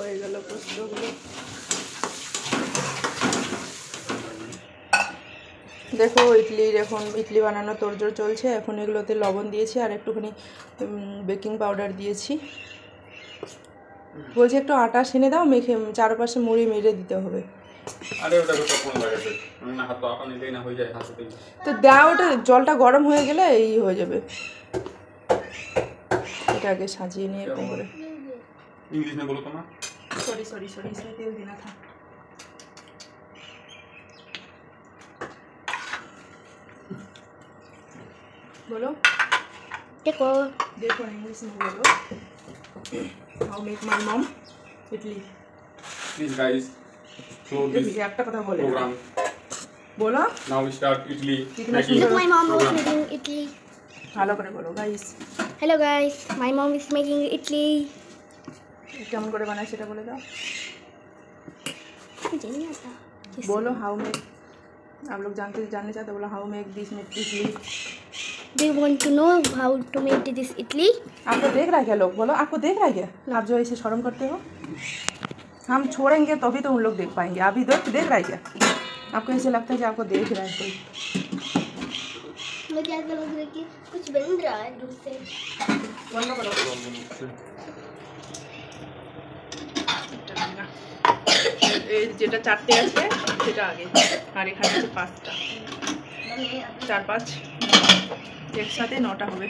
হয়ে গেল পোস্তগুলো। দেখো এখন ইডলি বানানো তোড়জোড় চলছে। এখন এগুলোতে লবণ দিয়েছি আর একটুখানি বেকিং পাউডার দিয়েছি। বলছি একটু আটা সেনে দাও, মেখে চারপাশে মুড়ি মেরে দিতে হবে। তো দাও, ওটা জলটা গরম হয়ে গেলে এই হয়ে যাবে। এটা আগে সাজিয়ে নিয়ে এরকম করে। इंग्लिश में बोलो तो ना। सॉरी इसमें तेल देना था। बोलो। देखो इंग्लिश में बोलो। How make my mom idli. Please guys, so this program. बोलो। Now we start Italy. look, my mom is making idli. ভালো করে বলো guys. Hello guys, my mom is making idli. কেমন করে বানায় সেটা বলে দাও। मुझे नहीं आता। बोलो हाउ मेक, आप लोग जानने चाहते बोलो how make this idli. Do you want to know how to make this idli? आपको देख रहा है क्या लोग? बोलो आपको देख रहा है क्या? आप जो ऐसे शर्म करते हो, हम छोड़ेंगे तभी तो उन लोग देख पाएंगे। अभी देख रहा है क्या? आपको ऐसे लगता है कि आपको देख रहा है कोई? मुझे ऐसा लग रहा है कि कुछ बन रहा है दूर से। যেটা চারটে আছে সেটা আগে, আর এখানে আছে 5টা, 4 5 একসাথে 9টা হবে।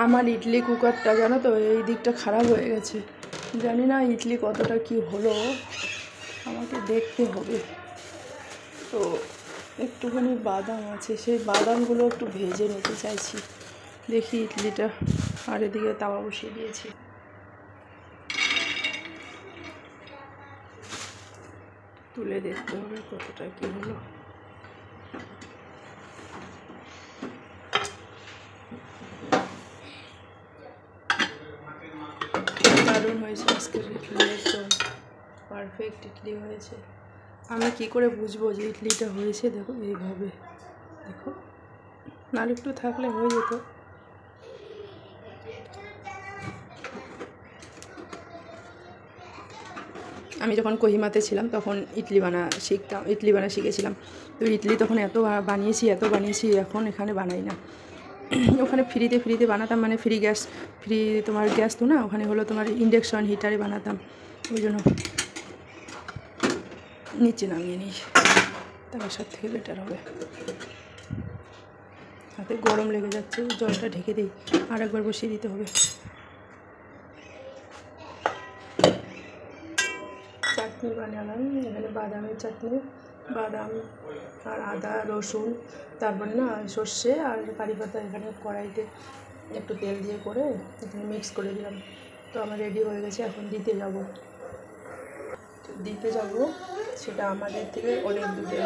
আমার ইডলি কুকারটা জানো তো এই দিকটা খারাপ হয়ে গেছে। জানি না ইডলি কতটা কি হলো, আমাকে দেখতে হবে। তো একটুখানি বাদাম আছে, সেই বাদামগুলো একটু ভেজে নিতে চাইছি। দেখি ইডলিটা, আর এদিকে তাওয়া বসিয়ে দিয়েছি। তুলে দেখতে হবে কতটা কি হলো। দারুণ হয়েছে আজকের ইডলি, একদম পারফেক্ট ইডলি হয়েছে। আমি কি করে বুঝবো যে ইডলিটা হয়েছে? দেখো এইভাবে, দেখো আর একটু থাকলে হয়ে যেত। আমি যখন কোহিমাতে ছিলাম তখন ইডলি বানা শিখেছিলাম। তো ইডলি তখন এত বানিয়েছি, এখন এখানে বানাই না। ওখানে ফ্রিতে বানাতাম, মানে ফ্রি তোমার গ্যাস তো না, ওখানে হলো তোমার ইন্ডাকশন হিটারে বানাতাম। ওই জন্য নিচে নামিয়ে নিই, তাহলে সব থেকে বেটার হবে। হাতে গরম লেগে যাচ্ছে, জলটা ঢেকে দিই, আর একবার বসিয়ে দিতে হবে। চাটনি বানালাম, এখানে বাদামের চাটনি, বাদাম আর আদা রসুন, তারপরে না সর্ষে আর কারি পাতা এখানে কড়াইতে একটু তেল দিয়ে করে এখানে মিক্স করে দিলাম। তো আমার রেডি হয়ে গেছে। এখন দিতে যাব, সেটা আমাদের থেকে অনেক দূরে,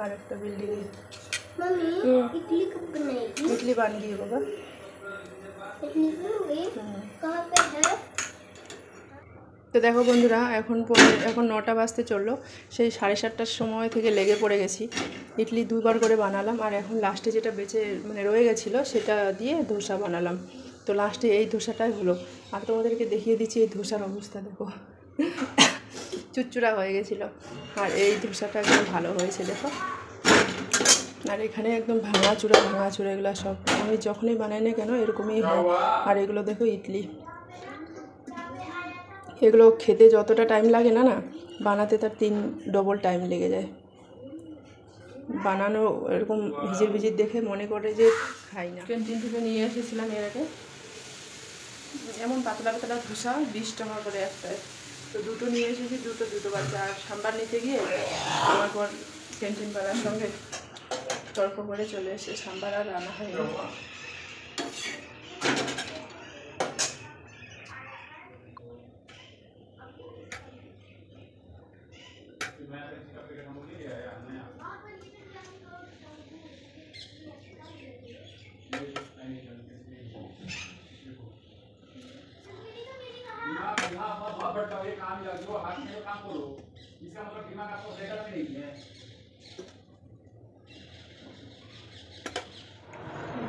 আর একটা বিল্ডিংয়ে। इडली बन गई बाबा। তো দেখো বন্ধুরা, এখন 9টা বাজতে চললো। সেই 7:30টার সময় থেকে লেগে পড়ে গেছি। ইডলি 2বার করে বানালাম, আর এখন লাস্টে যেটা রয়ে গেছিলো সেটা দিয়ে ধোসা বানালাম। তো লাস্টে এই ধোসাটাই হলো। আর তোমাদেরকে দেখিয়ে দিচ্ছি এই ধোসার অবস্থা, দেখো চুরচুরা হয়ে গেছিলো। আর এই ধোসাটা একদম ভালো হয়েছে দেখো। আর এখানে একদম ভাঙাচুরা এগুলো সব আমি যখনই বানাই না কেন এরকমই হয়। আর এগুলো দেখো ইডলি, এগুলো খেতে যতটা টাইম লাগে না বানাতে তার 3 ডবল টাইম লেগে যায়। বানানো এরকম ভিজির দেখে মনে করে যে খাই না। ক্যান্টিন থেকে নিয়ে এসেছিলাম এর আগে, এমন পাতলা ধোসা 20 টাকা করে একটায়। তো 2টো নিয়ে এসেছি, 2 বাচ্চা। আর সাম্বার নিতে গিয়ে আমার পর ক্যান্টিনওয়ালার সঙ্গে তর্ক করে চলে এসে সাম্বার আর রান্না হয়নি।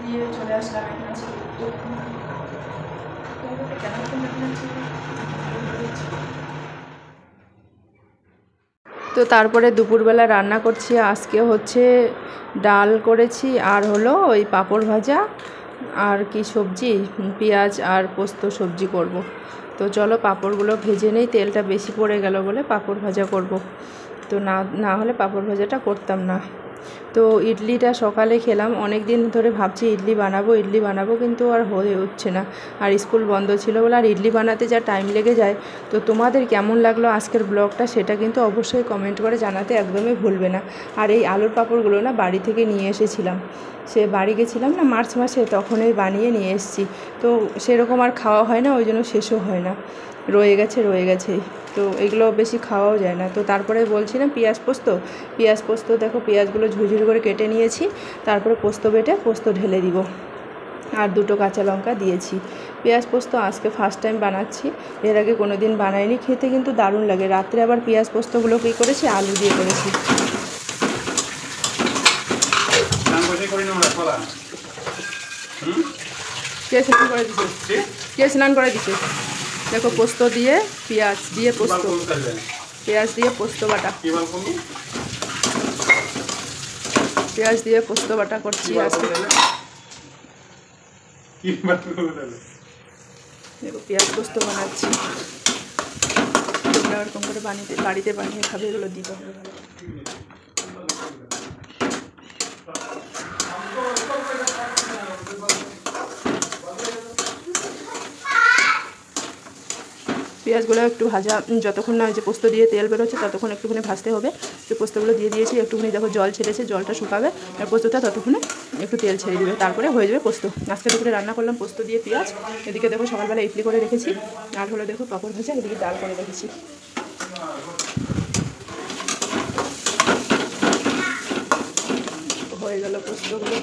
দিয়ে আসলাম এখানে ছিল তো তারপরে দুপুরবেলা রান্না করছি। আজকে হচ্ছে ডাল করেছি আর হলো ওই পাঁপড় ভাজা আর কি সবজি, পেঁয়াজ আর পোস্ত সবজি করব। তো চলো পাঁপড়গুলো ভেজে নেই, তেলটা বেশি পড়ে গেল বলে পাঁপড় ভাজা করব। তো না হলে পাঁপড় ভাজাটা করতাম না। তো ইডলিটা সকালে খেলাম, অনেক দিন ধরে ভাবছি ইডলি বানাবো কিন্তু আর হয়ে উঠছে না। আর স্কুল বন্ধ ছিল বলে আর ইডলি বানাতে যা টাইম লেগে যায়। তো তোমাদের কেমন লাগলো আজকের ব্লগটা সেটা কিন্তু অবশ্যই কমেন্ট করে জানাতে একদমই ভুলবে না। আর এই আলুর পাঁপড়গুলো না বাড়ি থেকে নিয়ে এসেছিলাম, সে বাড়ি গেছিলাম না মার্চ মাসে, তখনই বানিয়ে নিয়ে এসেছি। তো সেরকম আর খাওয়া হয় না, ওই জন্য শেষও হয় না, রয়ে গেছে। তো এগুলো বেশি খাওয়াও যায় না। তো তারপরে বলছিলাম পেঁয়াজ পোস্ত দেখো, পেঁয়াজগুলো ঝুরঝুরি করে কেটে নিয়েছি, তারপরে পোস্ত বেটে পোস্ত ঢেলে দিব, আর 2টো কাঁচা লঙ্কা দিয়েছি। পেঁয়াজ পোস্ত আজকে ফার্স্ট টাইম বানাচ্ছি, এর আগে কোনো দিন বানাইনি, খেতে কিন্তু দারুণ লাগে। রাত্রে আবার পেঁয়াজ পোস্তগুলো কী করেছি, আলু দিয়ে করেছি। কে স্নান করে দিছে? দেখো পোস্ত দিয়ে পেঁয়াজ দিয়ে পোস্ত বাটা, পেঁয়াজ দিয়ে পোস্ত বাটা করছি আজকে। দেখো পেঁয়াজ পোস্ত বানাচ্ছি, তোমরা এরকম করে বাড়িতে বানিয়ে খাবে, এগুলো দিতে হবে ভালো। পেঁয়াজগুলো একটু ভাজা, যতক্ষণ না যে পোস্ত দিয়ে তেল বেরোচ্ছে ততক্ষণ একটুখানি ভাজতে হবে। তো পোস্তগুলো দিয়ে দিয়েছি, একটুখানি দেখো জল ছেড়েছে, জলটা শুকাবে আর পোস্তটা ততক্ষণে একটু তেল ছেড়ে দিবে, তারপরে হয়ে যাবে পোস্ত। আজকে দুপুরে রান্না করলাম পোস্ত দিয়ে পেঁয়াজ। এদিকে দেখো সকালবেলা ইডলি করে রেখেছি, আর হলো দেখো পাঁপড় ভাজা, এদিকে ডাল করে রেখেছি। হয়ে গেল পোস্তগুলো।